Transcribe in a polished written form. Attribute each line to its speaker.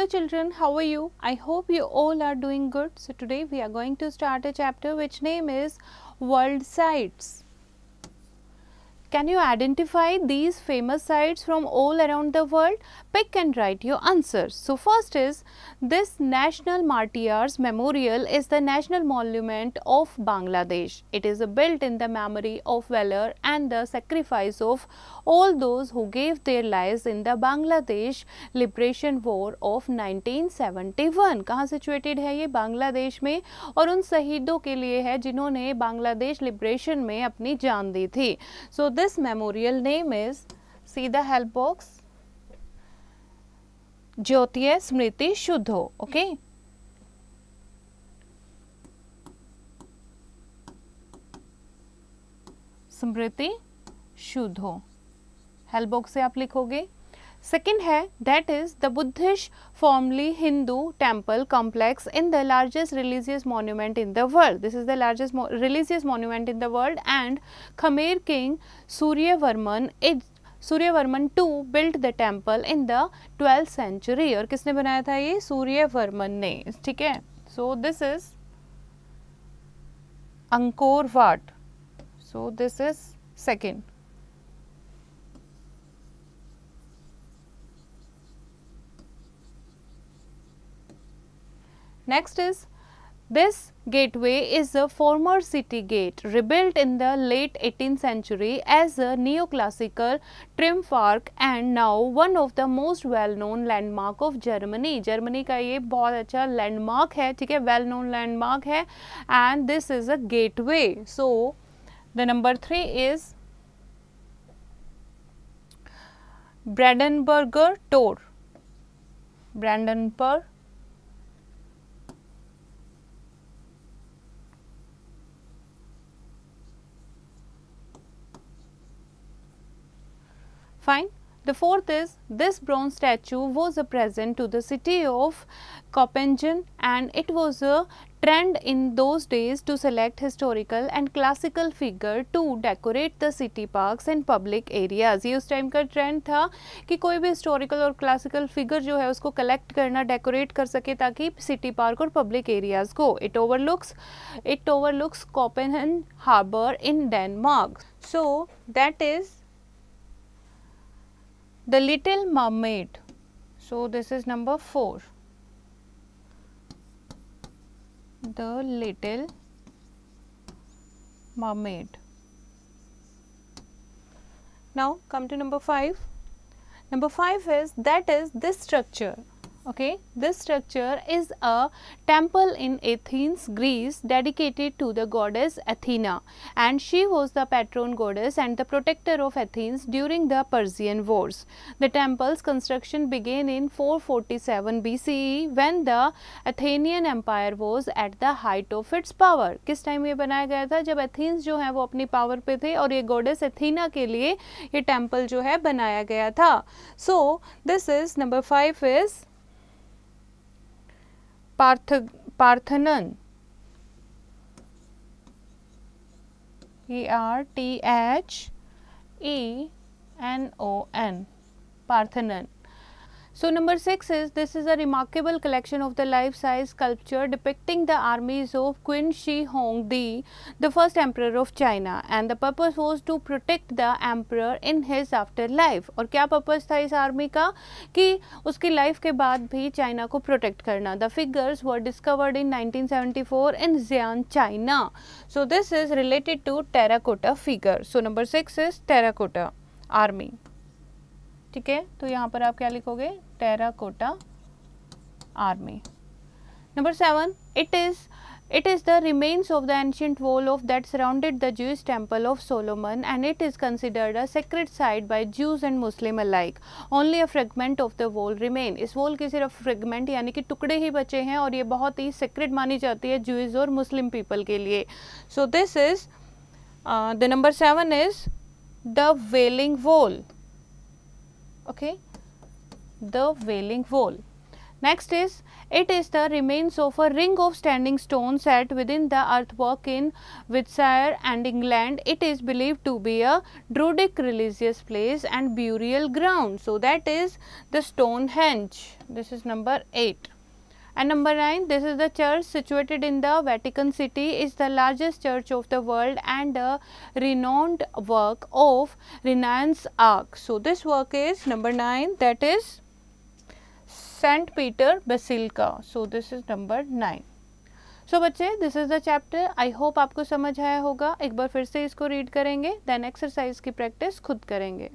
Speaker 1: children, how are you? I hope you all are doing good. So today we are going to start a chapter which name is World Sites. Can you identify these famous sites from all around the world? Pick and write your answers. So first is, this National Martyrs Memorial is the national monument of Bangladesh. It is built in the memory of valor and the sacrifice of all those who gave their lives in the Bangladesh Liberation War of 1971. कहाँ situated है ये? बांग्लादेश में, और उन शहीदों के लिए है जिन्होंने बांग्लादेश लिबरेशन में अपनी जान दी थी. So this memorial name is, see the help box, Jyotiya Smriti Sudho. Okay. Smriti शुद्धो help box से आप लिखोगे. सेकेंड है, that is the Buddhist formally Hindu temple complex in the largest religious monument in the world. This is the largest religious monument in the world and Khmer king Suryavarman II built the temple in the 12th century. और किसने बनाया था ये? Suryavarman ने. ठीक है. So this is Angkor Wat. So this is second. Next is, this gateway is a former city gate rebuilt in the late 18th century as a neoclassical triumph arch and now one of the most well known landmark of Germany. Germany का ये बहुत अच्छा landmark है. ठीक है, well known landmark है and this is a gateway. So the number 3 is Brandenburger Tor. Brandenburg fine. The fourth is, this bronze statue was a present to the city of Copenhagen and it was a trend in those days to select historical and classical figure to decorate the city parks and public areas. ये उस time का trend था कि कोई भी historical और classical figure जो है उसको कलेक्ट करना, डेकोरेट कर सके ताकि सिटी पार्क और पब्लिक एरियाज को. It overlooks Copenhagen harbour in Denmark. So that is The Little Mermaid. So this is number 4. The Little Mermaid. Now come to number 5. Number 5 is, that is this structure. Okay, this structure is a temple in Athens, Greece, dedicated to the goddess Athena, and she was the patron goddess and the protector of Athens during the Persian Wars. The temple's construction began in 447 BCE when the Athenian Empire was at the height of its power. किस time ये बनाया गया था? जब Athens जो है वो अपनी पावर पे थे और ये गॉडेस एथीना के लिए ये टेम्पल जो है बनाया गया था. So this is number 5 is Parthenon. Parthenon. Parthenon. So number 6 is, this is a remarkable collection of the life-size sculpture depicting the armies of Qin Shi Huangdi, the first emperor of China, and the purpose was to protect the emperor in his afterlife. और क्या purpose था इस army का? कि उसकी life के बाद भी चाइना को प्रोटेक्ट करना. The figures were discovered in 1974 in Xi'an, China. So this is related to terracotta figure. So number 6 is terracotta army. ठीक है, तो यहाँ पर आप क्या लिखोगे? Terracotta army. Number 7, it is the remains of the ancient wall of that surrounded the Jewish temple of Solomon and it is considered a sacred site by Jews and Muslim alike. Only a fragment of the wall remain. इस wall के सिर्फ fragment यानी कि टुकड़े ही बचे हैं और ये बहुत ही सेक्रेड मानी जाती है ज्यूज और मुस्लिम पीपल के लिए. So this is the number 7 is the Wailing Wall. Okay, the Wailing Wall. Next is, it is the remains of a ring of standing stones set within the earthwork in Wiltshire and England. It is believed to be a Druidic religious place and burial ground. So that is the Stonehenge. This is number 8. And number 9, this is the church situated in the Vatican City, is the largest church of the world and a renowned work of Renaissance art. So this work is number 9, that is St. Peter Basilica. So this is number 9. So बच्चे, this is the chapter. I hope आपको समझ आया होगा. एक बार फिर से इसको read करेंगे, देन एक्सरसाइज की प्रैक्टिस खुद करेंगे.